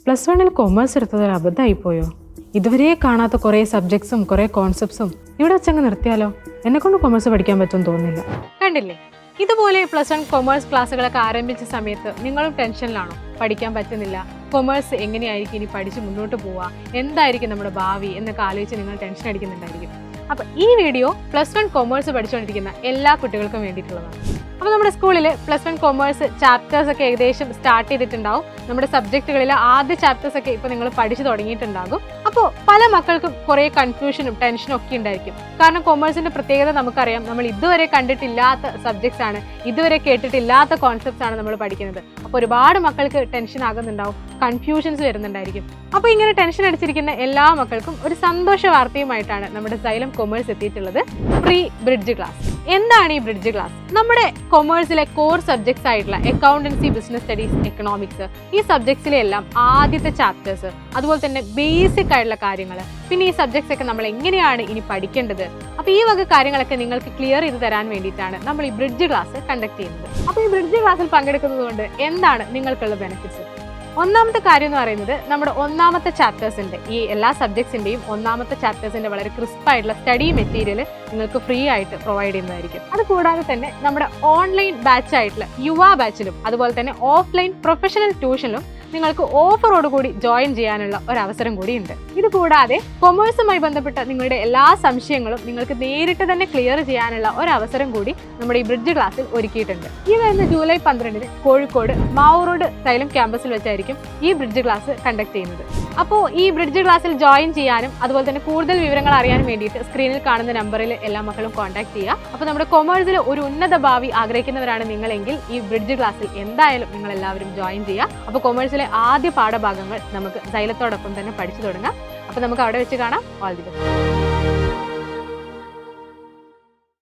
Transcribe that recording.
Plus വണ്ണിൽ commerce എടുത്തതൊരു അബദ്ധമായിപ്പോയോ? ഇതുവരെ കാണാത്ത കുറേ സബ്ജക്ട്സും കുറേ കോൺസെപ്റ്റ്സും ഇവിടെ വെച്ചങ്ങ് നിർത്തിയാലോ? എന്നെക്കൊണ്ട് കൊമേഴ്സ് പഠിക്കാൻ പറ്റുമെന്ന് തോന്നുന്നില്ല. കണ്ടില്ലേ, ഇതുപോലെ പ്ലസ് വൺ കൊമേഴ്സ് ക്ലാസ്സുകളൊക്കെ ആരംഭിച്ച സമയത്ത് നിങ്ങളും ടെൻഷനിലാണോ? പഠിക്കാൻ പറ്റുന്നില്ല, കൊമേഴ്സ് എങ്ങനെയായിരിക്കും ഇനി പഠിച്ച് മുന്നോട്ട് പോവുക, എന്തായിരിക്കും നമ്മുടെ ഭാവി എന്നൊക്കെ ആലോചിച്ച് നിങ്ങൾ ടെൻഷൻ അടിക്കുന്നുണ്ടായിരിക്കും. അപ്പോൾ ഈ വീഡിയോ പ്ലസ് വൺ കൊമേഴ്സ് പഠിച്ചുകൊണ്ടിരിക്കുന്ന എല്ലാ കുട്ടികൾക്കും വേണ്ടിയിട്ടുള്ളതാണ്. അപ്പോൾ നമ്മുടെ സ്കൂളിൽ പ്ലസ് വൺ കൊമേഴ്സ് ചാപ്റ്റേഴ്സ് ഒക്കെ ഏകദേശം സ്റ്റാർട്ട് ചെയ്തിട്ടുണ്ടാവും. നമ്മുടെ സബ്ജക്റ്റുകളിൽ ആദ്യ ചാപ്റ്റേഴ്സ് ഒക്കെ ഇപ്പോൾ നിങ്ങൾ പഠിച്ചു തുടങ്ങിയിട്ടുണ്ടാകും. അപ്പോൾ പല മക്കൾക്കും കുറേ കൺഫ്യൂഷനും ടെൻഷനും ഒക്കെ ഉണ്ടായിരിക്കും. കാരണം കൊമേഴ്സിന്റെ പ്രത്യേകത നമുക്കറിയാം, നമ്മൾ ഇതുവരെ കണ്ടിട്ടില്ലാത്ത സബ്ജക്ട്സ് ആണ്, ഇതുവരെ കേട്ടിട്ടില്ലാത്ത കോൺസെപ്റ്റ്സ് ആണ് നമ്മൾ പഠിക്കുന്നത്. അപ്പോൾ ഒരുപാട് മക്കൾക്ക് ടെൻഷൻ ആകുന്നുണ്ടാവും, കൺഫ്യൂഷൻസ് വരുന്നുണ്ടായിരിക്കും. അപ്പോൾ ഇങ്ങനെ ടെൻഷൻ അടിച്ചിരിക്കുന്ന എല്ലാ മക്കൾക്കും ഒരു സന്തോഷ വാർത്തയുമായിട്ടാണ് നമ്മുടെ സൈലം കൊമേഴ്സ് എത്തിയിട്ടുള്ളത്. Free bridge class. എന്താണ് ഈ ബ്രിഡ്ജ് ക്ലാസ്? നമ്മുടെ കൊമേഴ്സിലെ കോർ സബ്ജക്ട്സ് ആയിട്ടുള്ള അക്കൗണ്ടൻസി, ബിസിനസ് സ്റ്റഡീസ്, എക്കണോമിക്സ്, ഈ സബ്ജക്ട്സിലെ എല്ലാം ആദ്യത്തെ ചാപ്റ്റേഴ്സ്, അതുപോലെ തന്നെ ബേസിക് ആയിട്ടുള്ള കാര്യങ്ങൾ, പിന്നെ ഈ സബ്ജക്ട്സ് ഒക്കെ നമ്മൾ എങ്ങനെയാണ് ഇനി പഠിക്കേണ്ടത്, അപ്പോൾ ഈ വക കാര്യങ്ങളൊക്കെ നിങ്ങൾക്ക് ക്ലിയർ ചെയ്ത് തരാൻ വേണ്ടിയിട്ടാണ് നമ്മൾ ഈ ബ്രിഡ്ജ് ക്ലാസ് കണ്ടക്ട് ചെയ്യുന്നത്. അപ്പോൾ ഈ ബ്രിഡ്ജ് ക്ലാസ്സിൽ പങ്കെടുക്കുന്നത് കൊണ്ട് എന്താണ് നിങ്ങൾക്കുള്ള ബെനിഫിറ്റ്സ്? ഒന്നാമത്തെ കാര്യം എന്ന് പറയുന്നത്, നമ്മുടെ ഒന്നാമത്തെ ചാപ്റ്റേഴ്സിൻ്റെ, ഈ എല്ലാ സബ്ജക്ട്സിൻ്റെയും ഒന്നാമത്തെ ചാപ്റ്റേഴ്സിൻ്റെ വളരെ ക്രിസ്പായിട്ടുള്ള സ്റ്റഡി മെറ്റീരിയൽ നിങ്ങൾക്ക് ഫ്രീ ആയിട്ട് പ്രൊവൈഡ് ചെയ്യുന്നതായിരിക്കും. അതുകൂടാതെ തന്നെ നമ്മുടെ ഓൺലൈൻ ബാച്ച് ആയിട്ടുള്ള യുവ ബാച്ചിലും അതുപോലെ തന്നെ ഓഫ്ലൈൻ പ്രൊഫഷണൽ ട്യൂഷനിലും നിങ്ങൾക്ക് ഓഫറോടുകൂടി ജോയിൻ ചെയ്യാനുള്ള ഒരു അവസരം കൂടിയുണ്ട്. ഇത് കൂടാതെ കൊമേഴ്സുമായി ബന്ധപ്പെട്ട നിങ്ങളുടെ എല്ലാ സംശയങ്ങളും നിങ്ങൾക്ക് നേരിട്ട് തന്നെ ക്ലിയർ ചെയ്യാനുള്ള ഒരു അവസരം കൂടി നമ്മുടെ ഈ ബ്രിഡ്ജ് ക്ലാസ്സിൽ ഒരുക്കിയിട്ടുണ്ട്. ഈ വരുന്ന July 12 Kozhikode Mavoor road xylem ക്യാമ്പസിൽ വെച്ചായിരിക്കും ഈ ബ്രിഡ്ജ് ക്ലാസ് കണ്ടക്ട് ചെയ്യുന്നത്. അപ്പോൾ ഈ ബ്രിഡ്ജ് ക്ലാസ്സിൽ ജോയിൻ ചെയ്യാനും അതുപോലെ തന്നെ കൂടുതൽ വിവരങ്ങൾ അറിയാനും വേണ്ടിയിട്ട് സ്ക്രീനിൽ കാണുന്ന നമ്പറിൽ എല്ലാ മക്കളും കോൺടാക്ട് ചെയ്യുക. അപ്പോൾ നമ്മുടെ കൊമേഴ്സിൽ ഒരു ഉന്നത ഭാവി ആഗ്രഹിക്കുന്നവരാണ് നിങ്ങളെങ്കിൽ ഈ ബ്രിഡ്ജ് ക്ലാസ്സിൽ എന്തായാലും നിങ്ങൾ എല്ലാവരും ജോയിൻ ചെയ്യുക. അപ്പോൾ കൊമേഴ്സിലെ ആദ്യ പാഠഭാഗങ്ങൾ നമുക്ക് സൈലത്തോടൊപ്പം തന്നെ പഠിച്ചു തുടങ്ങാം. അപ്പോൾ നമുക്ക് അവിടെ വെച്ച് കാണാം. All the best.